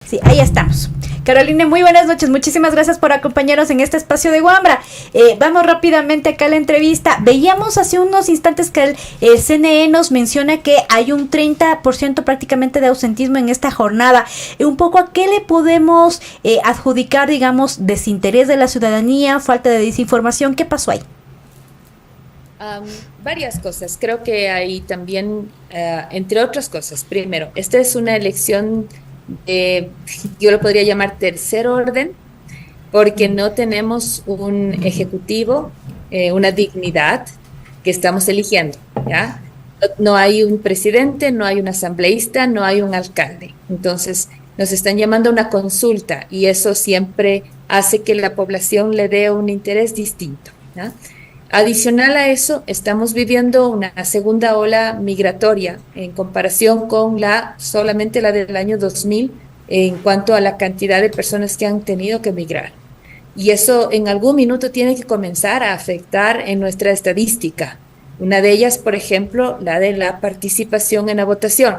Sí, ahí estamos. Caroline, muy buenas noches. Muchísimas gracias por acompañarnos en este espacio de Wambra. Vamos rápidamente acá a la entrevista. Veíamos hace unos instantes que el CNE nos menciona que hay un 30% prácticamente de ausentismo en esta jornada. Un poco a qué le podemos adjudicar, digamos, desinterés de la ciudadanía, falta de desinformación. ¿Qué pasó ahí? Varias cosas. Creo que hay también, entre otras cosas, primero, esta es una elección yo lo podría llamar tercer orden, porque no tenemos un ejecutivo, una dignidad que estamos eligiendo, ¿ya? No hay un presidente, no hay un asambleísta, no hay un alcalde. Entonces, nos están llamando a una consulta y eso siempre hace que la población le dé un interés distinto, ¿ya? Adicional a eso, estamos viviendo una segunda ola migratoria en comparación con solamente la del año 2000 en cuanto a la cantidad de personas que han tenido que migrar. Y eso en algún minuto tiene que comenzar a afectar en nuestra estadística. Una de ellas, por ejemplo, la de la participación en la votación.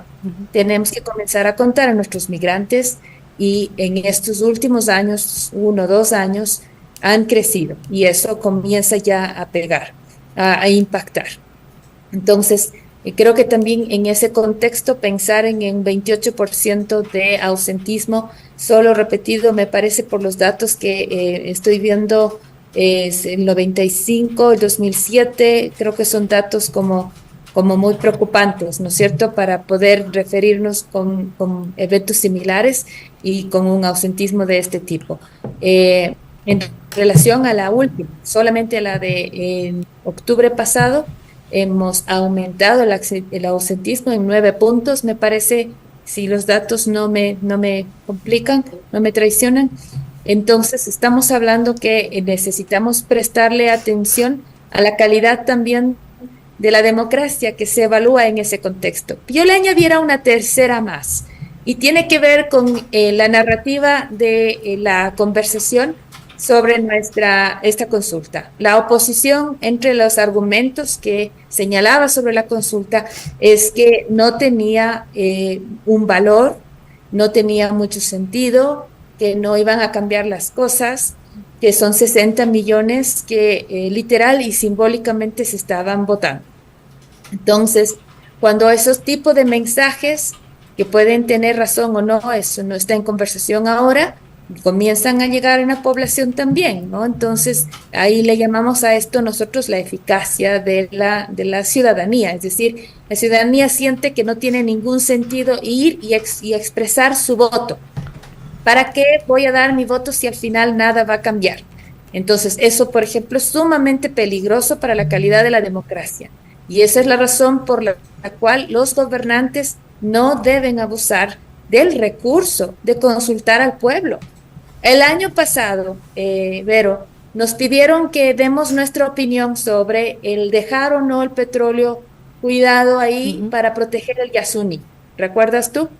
Tenemos que comenzar a contar a nuestros migrantes y en estos últimos años, 1 o 2 años, han crecido y eso comienza ya a pegar, a impactar. Entonces, creo que también en ese contexto pensar en un 28% de ausentismo, solo repetido, me parece por los datos que estoy viendo, es el 95, el 2007, creo que son datos como muy preocupantes, ¿no es cierto?, para poder referirnos con eventos similares y con un ausentismo de este tipo. En relación a la última, solamente a la de octubre pasado, hemos aumentado el ausentismo en 9 puntos, me parece, si los datos no me complican, no me traicionan. Entonces, estamos hablando que necesitamos prestarle atención a la calidad también de la democracia que se evalúa en ese contexto. Yo le añadiera una tercera más, y tiene que ver con la narrativa de la conversación sobre esta consulta. La oposición entre los argumentos que señalaba sobre la consulta es que no tenía un valor, no tenía mucho sentido, que no iban a cambiar las cosas, que son 60 millones que literal y simbólicamente se estaban votando. Entonces, cuando esos tipos de mensajes que pueden tener razón o no, eso no está en conversación ahora, comienzan a llegar en la población también, ¿no? Entonces, ahí le llamamos a esto nosotros la eficacia de la ciudadanía, es decir, la ciudadanía siente que no tiene ningún sentido ir y expresar su voto. ¿Para qué voy a dar mi voto si al final nada va a cambiar? Entonces, eso, por ejemplo, es sumamente peligroso para la calidad de la democracia. Y esa es la razón por la cual los gobernantes no deben abusar del recurso de consultar al pueblo. El año pasado, Vero, nos pidieron que demos nuestra opinión sobre el dejar o no el petróleo cuidado ahí para proteger el Yasuní. ¿Recuerdas tú?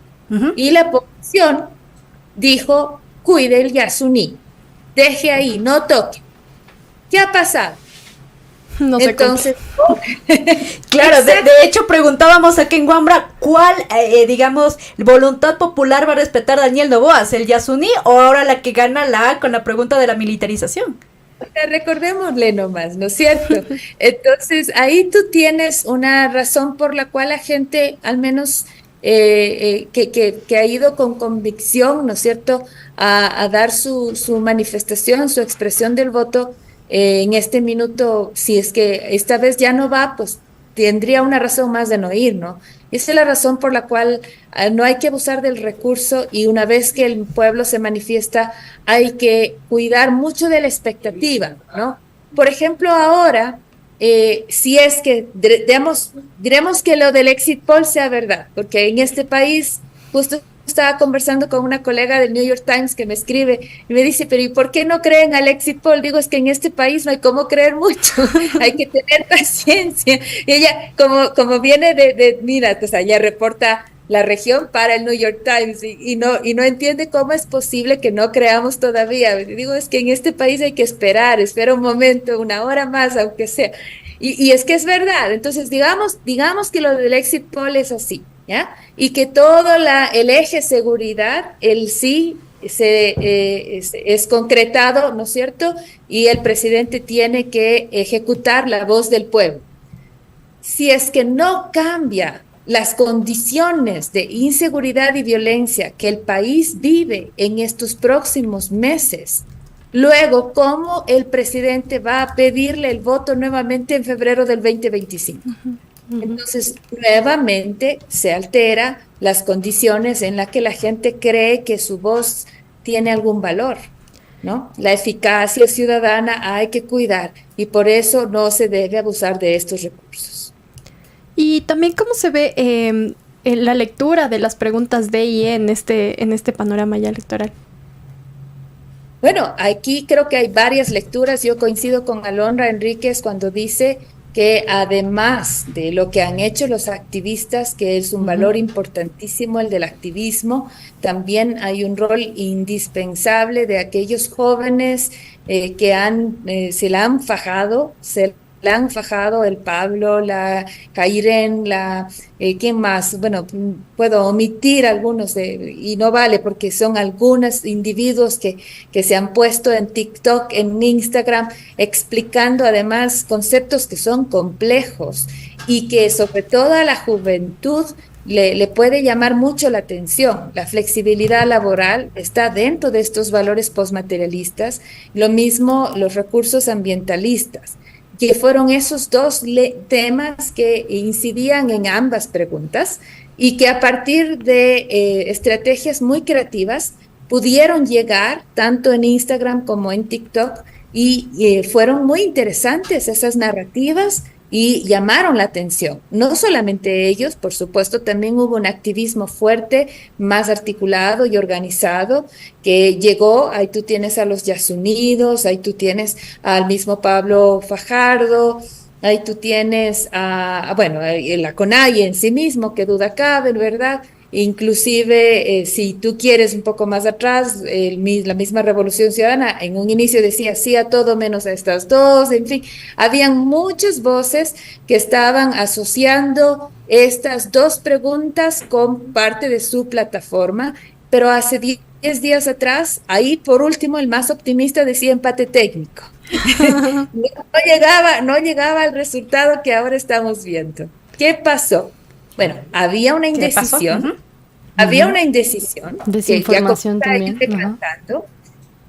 Y la población dijo, cuide el Yasuní, deje ahí, no toque. ¿Qué ha pasado? No sé. Entonces, claro, de hecho preguntábamos aquí en Wambra cuál, digamos, voluntad popular va a respetar Daniel Noboa, el Yasuní o ahora la que gana con la pregunta de la militarización. Recordémosle nomás, ¿no es cierto? Entonces, ahí tú tienes una razón por la cual la gente, al menos que ha ido con convicción, ¿no es cierto?, a dar su manifestación, su expresión del voto. En este minuto, si es que esta vez ya no va, pues tendría una razón más de no ir, ¿no? Esa es la razón por la cual no hay que abusar del recurso y una vez que el pueblo se manifiesta, hay que cuidar mucho de la expectativa, ¿no? Por ejemplo, ahora, si es que diremos que lo del exit poll sea verdad, porque en este país justo estaba conversando con una colega del New York Times que me escribe y me dice, pero ¿y por qué no creen al exit poll? Digo, es que en este país no hay cómo creer mucho, hay que tener paciencia. Y ella, como viene mira, pues allá reporta la región para el New York Times y no entiende cómo es posible que no creamos todavía. Digo, es que en este país hay que espera un momento, 1 hora más, aunque sea. Y es que es verdad. Entonces, digamos que lo del exit poll es así. ¿ya? Y que todo el eje seguridad, el sí, es concretado, ¿no es cierto? Y el presidente tiene que ejecutar la voz del pueblo. Si es que no cambia las condiciones de inseguridad y violencia que el país vive en estos próximos meses, luego, ¿cómo el presidente va a pedirle el voto nuevamente en febrero del 2025? Entonces, nuevamente se altera las condiciones en las que la gente cree que su voz tiene algún valor, ¿no? La eficacia ciudadana hay que cuidar y por eso no se debe abusar de estos recursos. Y también cómo se ve en la lectura de las preguntas D y E en este panorama ya electoral. Bueno, aquí creo que hay varias lecturas. Yo coincido con Alondra Enríquez cuando dice que además de lo que han hecho los activistas, que es un valor importantísimo el del activismo, también hay un rol indispensable de aquellos jóvenes que se la han fajado, el Pablo, la Kairen, ¿quién más? Bueno, puedo omitir algunos y no vale porque son algunos individuos que se han puesto en TikTok, en Instagram, explicando además conceptos que son complejos y que sobre todo a la juventud le puede llamar mucho la atención. La flexibilidad laboral está dentro de estos valores postmaterialistas, lo mismo los recursos ambientalistas, que fueron esos dos temas que incidían en ambas preguntas y que a partir de estrategias muy creativas pudieron llegar tanto en Instagram como en TikTok y fueron muy interesantes esas narrativas y llamaron la atención. No solamente ellos, por supuesto, también hubo un activismo fuerte, más articulado y organizado, que llegó, ahí tú tienes a los Yasunidos, ahí tú tienes al mismo Pablo Fajardo, ahí tú tienes la CONAIE en sí mismo, que duda cabe, ¿verdad? Inclusive, si tú quieres un poco más atrás, la misma Revolución Ciudadana en un inicio decía sí a todo menos a estas dos, en fin, habían muchas voces que estaban asociando estas dos preguntas con parte de su plataforma, pero hace 10 días atrás, ahí por último el más optimista decía empate técnico. No llegaba al resultado que ahora estamos viendo. ¿Qué pasó? Bueno, había una indecisión. Había una indecisión. Desinformación también.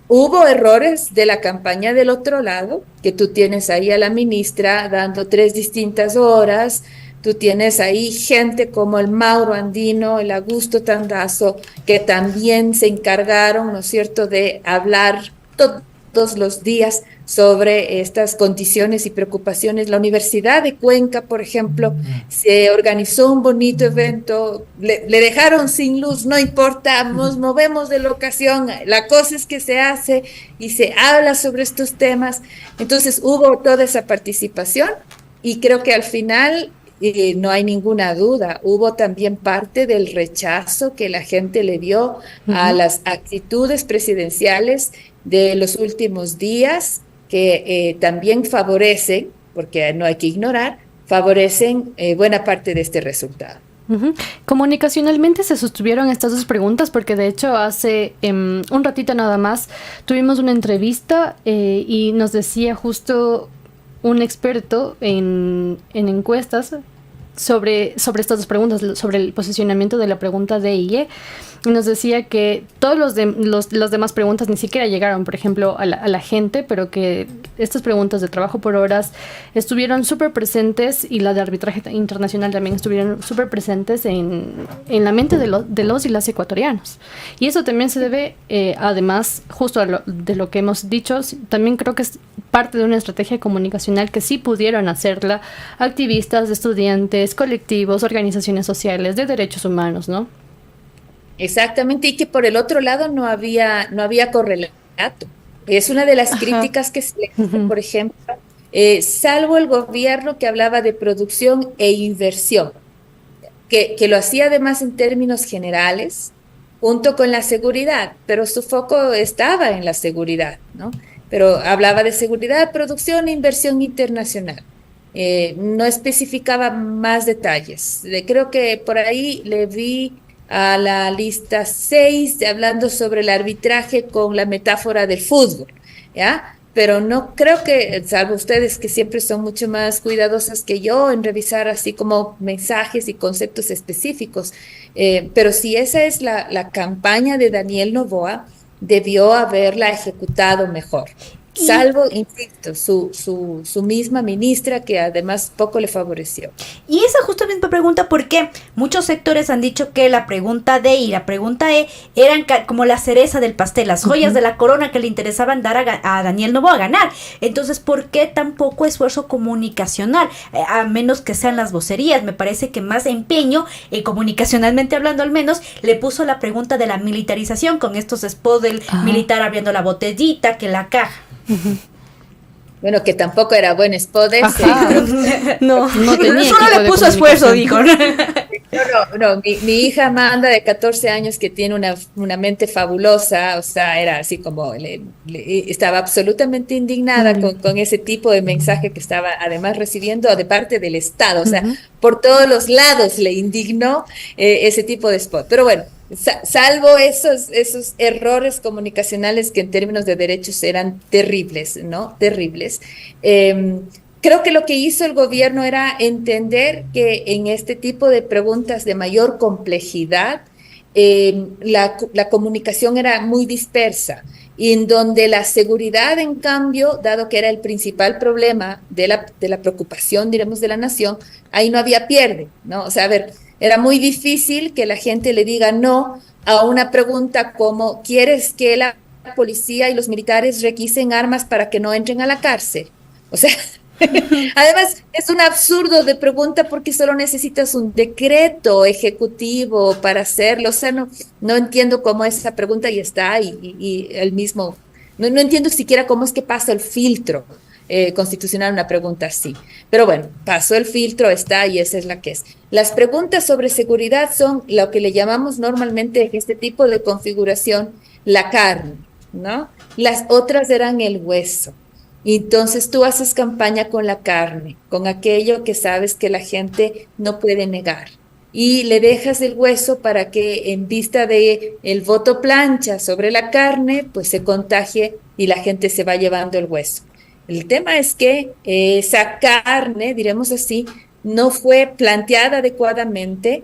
Hubo errores de la campaña del otro lado, que tú tienes ahí a la ministra dando 3 distintas horas, tú tienes ahí gente como el Mauro Andino, el Augusto Tandazo, que también se encargaron, ¿no es cierto?, de hablar todos los días sobre estas condiciones y preocupaciones. La Universidad de Cuenca, por ejemplo, se organizó un bonito evento, le dejaron sin luz, no importa, nos movemos de locación, la cosa es que se hace y se habla sobre estos temas. Entonces hubo toda esa participación y creo que al final no hay ninguna duda, hubo también parte del rechazo que la gente le dio a las actitudes presidenciales de los últimos días, que también favorecen, porque no hay que ignorar, favorecen buena parte de este resultado. Comunicacionalmente se sostuvieron estas dos preguntas porque de hecho hace un ratito nada más tuvimos una entrevista y nos decía justo un experto en encuestas sobre estas dos preguntas, sobre el posicionamiento de la pregunta D y E. Y nos decía que todos las demás preguntas ni siquiera llegaron, por ejemplo, a la gente, pero que estas preguntas de trabajo por horas estuvieron súper presentes y la de arbitraje internacional también estuvieron súper presentes en la mente de los y las ecuatorianos. Y eso también se debe, además, justo de lo que hemos dicho, también creo que es parte de una estrategia comunicacional que sí pudieron hacerla activistas, estudiantes, colectivos, organizaciones sociales de derechos humanos, ¿no? Exactamente, y que por el otro lado no había correlato. Es una de las críticas que se le hace, por ejemplo, salvo el gobierno que hablaba de producción e inversión, que lo hacía además en términos generales, junto con la seguridad, pero su foco estaba en la seguridad, ¿no? Pero hablaba de seguridad, producción e inversión internacional. no especificaba más detalles. Creo que por ahí le vi a la lista 6 hablando sobre el arbitraje con la metáfora del fútbol, ¿ya? Pero no creo que, salvo ustedes que siempre son mucho más cuidadosas que yo en revisar así como mensajes y conceptos específicos, pero si esa es la campaña de Daniel Noboa, debió haberla ejecutado mejor. Salvo, insisto, su misma ministra, que además poco le favoreció. Y esa justo misma pregunta, porque muchos sectores han dicho que la pregunta D y la pregunta E eran como la cereza del pastel, las joyas de la corona que le interesaban dar a Daniel Noboa a ganar. Entonces, ¿por qué tan poco esfuerzo comunicacional? A menos que sean las vocerías. Me parece que más empeño, comunicacionalmente hablando al menos, le puso la pregunta de la militarización con estos spots del militar abriendo la botellita, que la caja. Bueno, que tampoco era buen spot ese. No tenía. Solo le puso esfuerzo, dijo. No, mi hija Amanda, de 14 años, que tiene una mente fabulosa, o sea, era así como, estaba absolutamente indignada con ese tipo de mensaje que estaba además recibiendo de parte del Estado, o sea, por todos los lados le indignó ese tipo de spot. Pero bueno, salvo esos errores comunicacionales que en términos de derechos eran terribles, ¿no? Terribles. Creo que lo que hizo el gobierno era entender que en este tipo de preguntas de mayor complejidad, la comunicación era muy dispersa, y en donde la seguridad, en cambio, dado que era el principal problema de la preocupación, diremos, de la nación, ahí no había pierde, ¿no? O sea, a ver, era muy difícil que la gente le diga no a una pregunta como: ¿quieres que la policía y los militares requisen armas para que no entren a la cárcel? O sea, además es un absurdo de pregunta, porque solo necesitas un decreto ejecutivo para hacerlo. O sea, no entiendo cómo esa pregunta ya está, y el mismo, no entiendo siquiera cómo es que pasa el filtro constitucional una pregunta así. Pero bueno, pasó el filtro, está, y esa es la que es. Las preguntas sobre seguridad son lo que le llamamos normalmente en este tipo de configuración la carne, ¿no? Las otras eran el hueso. Y entonces tú haces campaña con la carne, con aquello que sabes que la gente no puede negar. Y le dejas el hueso para que, en vista de el voto plancha sobre la carne, pues se contagie y la gente se va llevando el hueso. El tema es que esa carne, diremos así, no fue planteada adecuadamente,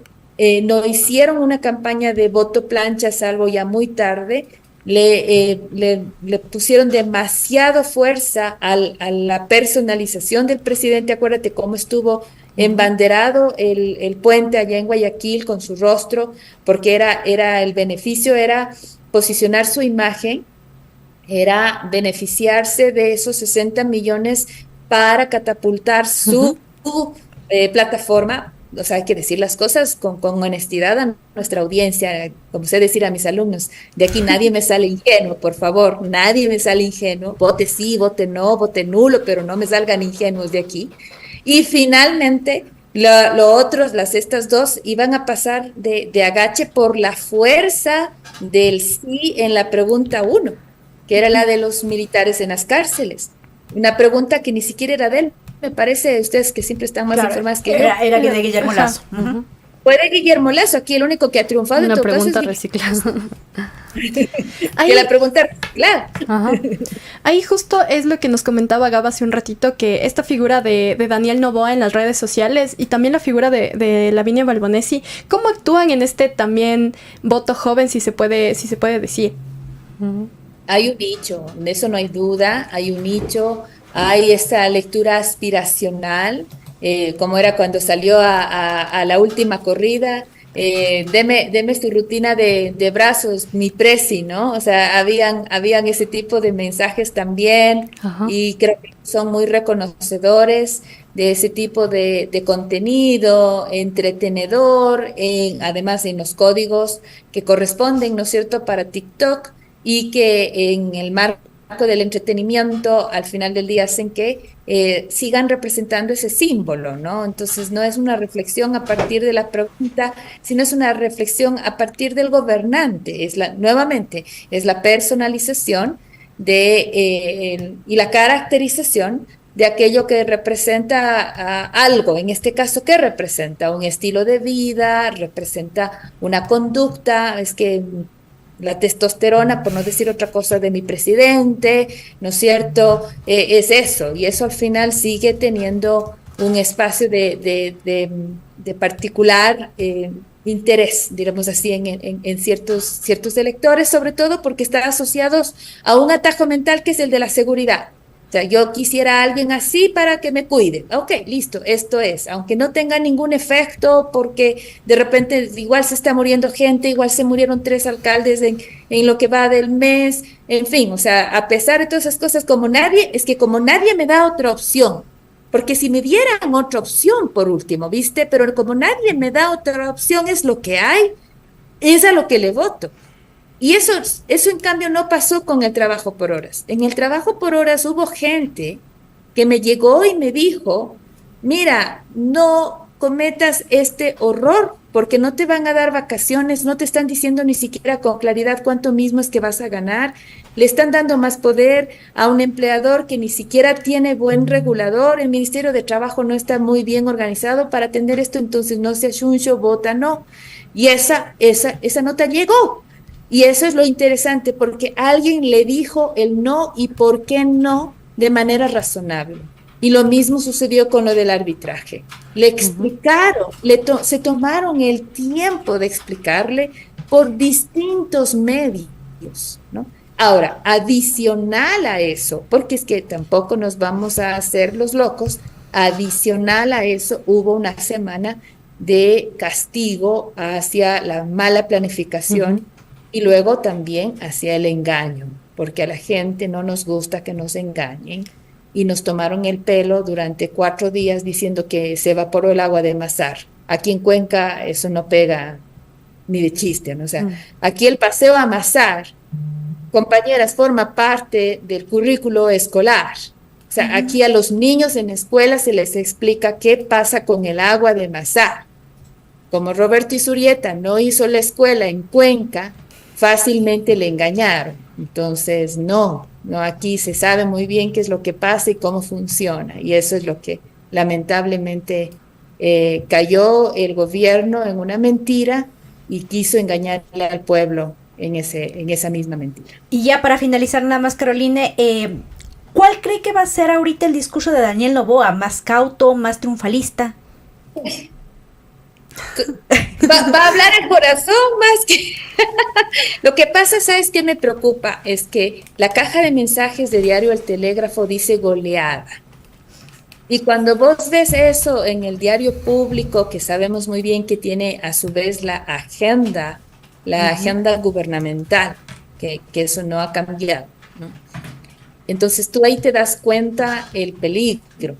no hicieron una campaña de voto plancha, salvo ya muy tarde. Le pusieron demasiado fuerza a la personalización del presidente. Acuérdate cómo estuvo embanderado el puente allá en Guayaquil con su rostro, porque era el beneficio, era posicionar su imagen, era beneficiarse de esos 60 millones para catapultar su plataforma. O sea, hay que decir las cosas con honestidad a nuestra audiencia, como sé decir a mis alumnos: de aquí nadie me sale ingenuo, por favor, nadie me sale ingenuo, vote sí, vote no, vote nulo, pero no me salgan ingenuos de aquí. Y finalmente, estas dos iban a pasar de agache por la fuerza del sí en la pregunta 1, que era la de los militares en las cárceles. Una pregunta que ni siquiera era de él. Me parece, ustedes que siempre están más informadas que yo. Era de Guillermo Lasso. Fue de Guillermo Lasso, aquí el único que ha triunfado. Una en todo pregunta caso reciclada. Que la pregunta reciclada. Ahí justo es lo que nos comentaba Gab hace un ratito, que esta figura de Daniel Noboa en las redes sociales y también la figura de Lavinia Balbonesi, ¿cómo actúan en este también voto joven, si se puede decir? Hay un nicho, de eso no hay duda, hay un nicho. Hay esta lectura aspiracional, como era cuando salió a la última corrida, deme su rutina de brazos, mi presi, ¿no? O sea, habían ese tipo de mensajes también. Y creo que son muy reconocedores de ese tipo de contenido entretenedor, además en los códigos que corresponden, ¿no es cierto?, para TikTok, y que en el marco del entretenimiento al final del día hacen que sigan representando ese símbolo, ¿no? Entonces no es una reflexión a partir de la pregunta, sino es una reflexión a partir del gobernante. Nuevamente, es la personalización y la caracterización de aquello que representa algo. En este caso, ¿qué representa? Un estilo de vida, representa una conducta. Es que la testosterona, por no decir otra cosa de mi presidente, ¿no es cierto? Es eso, y eso al final sigue teniendo un espacio de particular interés, digamos así, en ciertos electores, sobre todo porque están asociados a un atajo mental que es el de la seguridad. O sea, yo quisiera a alguien así para que me cuide. Ok, listo, esto es. Aunque no tenga ningún efecto, porque de repente igual se está muriendo gente, igual se murieron 3 alcaldes en lo que va del mes, en fin, o sea, a pesar de todas esas cosas, como nadie me da otra opción, porque si me dieran otra opción, por último, ¿viste? Pero como nadie me da otra opción, es lo que hay, es a lo que le voto. Y eso en cambio no pasó con el trabajo por horas. En el trabajo por horas hubo gente que me llegó y me dijo, mira, no cometas este horror porque no te van a dar vacaciones, no te están diciendo ni siquiera con claridad cuánto mismo es que vas a ganar, le están dando más poder a un empleador que ni siquiera tiene buen regulador, el Ministerio de Trabajo no está muy bien organizado para atender esto, entonces no sea chuncho, vota no. Y esa nota llegó. Y eso es lo interesante, porque alguien le dijo el no y por qué no de manera razonable. Y lo mismo sucedió con lo del arbitraje. Le explicaron, se tomaron el tiempo de explicarle por distintos medios, ¿no? Ahora, adicional a eso, porque es que tampoco nos vamos a hacer los locos, adicional a eso hubo una semana de castigo hacia la mala planificación y luego también hacia el engaño, porque a la gente no nos gusta que nos engañen y nos tomaron el pelo durante 4 días diciendo que se evaporó el agua de Masar. Aquí en Cuenca eso no pega ni de chiste, ¿no? O sea, aquí el paseo a Masar, compañeras, forma parte del currículo escolar. O sea, aquí a los niños en escuela se les explica qué pasa con el agua de Masar. Como Roberto Izurieta no hizo la escuela en Cuenca, fácilmente le engañaron. Entonces, no, aquí se sabe muy bien qué es lo que pasa y cómo funciona. Y eso es lo que lamentablemente cayó el gobierno en una mentira y quiso engañarle al pueblo en esa misma mentira. Y ya para finalizar nada más, Caroline, ¿cuál cree que va a ser ahorita el discurso de Daniel Noboa? ¿Más cauto, más triunfalista? Va a hablar el corazón más que... Lo que pasa, ¿sabes qué me preocupa? Es que la caja de mensajes de Diario El Telégrafo dice goleada. Y cuando vos ves eso en el diario público, que sabemos muy bien que tiene a su vez la agenda gubernamental, que eso no ha cambiado, ¿no? Entonces tú ahí te das cuenta el peligro.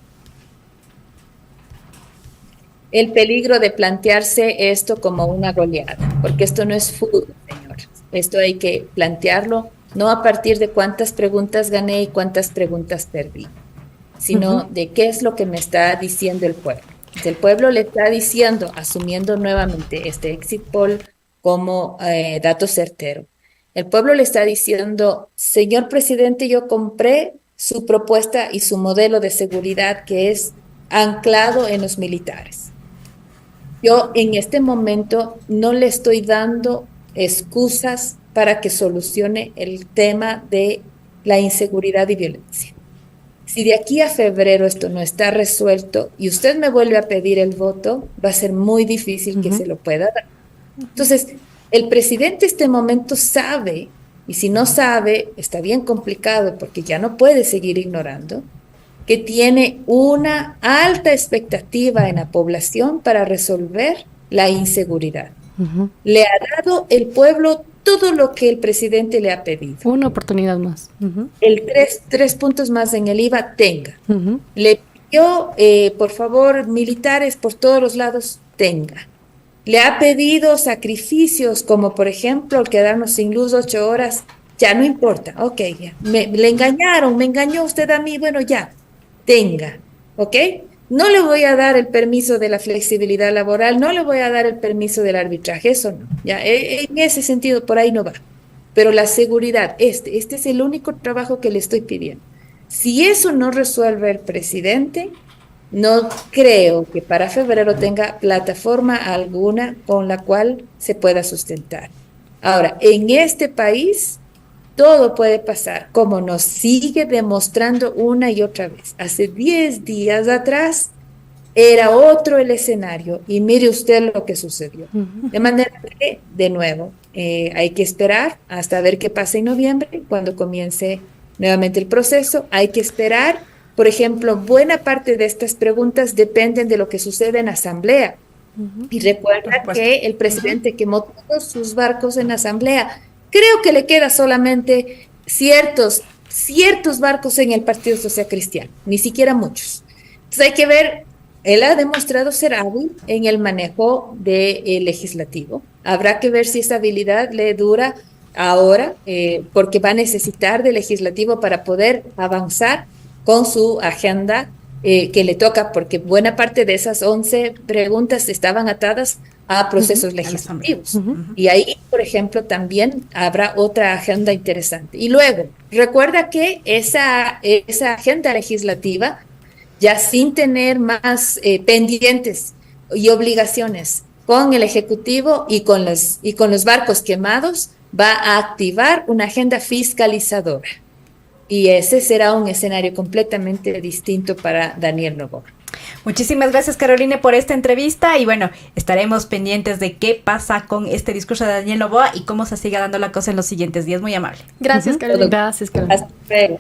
El peligro de plantearse esto como una goleada, porque esto no es fútbol, señores. Esto hay que plantearlo no a partir de cuántas preguntas gané y cuántas preguntas perdí, sino de qué es lo que me está diciendo el pueblo. El pueblo le está diciendo, asumiendo nuevamente este exit poll como dato certero, el pueblo le está diciendo, señor presidente, yo compré su propuesta y su modelo de seguridad que es anclado en los militares. Yo en este momento no le estoy dando excusas para que solucione el tema de la inseguridad y violencia. Si de aquí a febrero esto no está resuelto y usted me vuelve a pedir el voto, va a ser muy difícil que se lo pueda dar. Entonces, el presidente en este momento sabe, y si no sabe, está bien complicado porque ya no puede seguir ignorando, que tiene una alta expectativa en la población para resolver la inseguridad. Le ha dado el pueblo todo lo que el presidente le ha pedido. Una oportunidad más. El 3 puntos más en el IVA, tenga. Le pidió, por favor, militares por todos los lados, tenga. Le ha pedido sacrificios, como por ejemplo, el quedarnos sin luz 8 horas, ya no importa, ok, ya. Le engañaron, me engañó usted a mí, bueno, ya. Tenga, ¿ok? No le voy a dar el permiso de la flexibilidad laboral, no le voy a dar el permiso del arbitraje, eso no, ya, en ese sentido por ahí no va. Pero la seguridad, este es el único trabajo que le estoy pidiendo. Si eso no resuelve el presidente, no creo que para febrero tenga plataforma alguna con la cual se pueda sustentar. Ahora, en este país todo puede pasar, como nos sigue demostrando una y otra vez. Hace 10 días atrás era otro el escenario y mire usted lo que sucedió. De manera que, de nuevo, hay que esperar hasta ver qué pasa en noviembre, cuando comience nuevamente el proceso. Hay que esperar, por ejemplo, buena parte de estas preguntas dependen de lo que sucede en asamblea. Y recuerda que el presidente quemó todos sus barcos en asamblea. Creo que le queda solamente ciertos barcos en el Partido Social Cristiano, ni siquiera muchos. Entonces hay que ver, él ha demostrado ser hábil en el manejo del legislativo. Habrá que ver si esa habilidad le dura ahora, porque va a necesitar del legislativo para poder avanzar con su agenda que le toca, porque buena parte de esas 11 preguntas estaban atadas a procesos legislativos. Y ahí, por ejemplo, también habrá otra agenda interesante. Y luego, recuerda que esa agenda legislativa, ya sin tener más pendientes y obligaciones con el Ejecutivo y con los barcos quemados, va a activar una agenda fiscalizadora. Y ese será un escenario completamente distinto para Daniel Noboa. Muchísimas gracias, Caroline, por esta entrevista y bueno, estaremos pendientes de qué pasa con este discurso de Daniel Noboa y cómo se siga dando la cosa en los siguientes días. Muy amable. Gracias, Caroline. Gracias, Caroline. Hasta luego.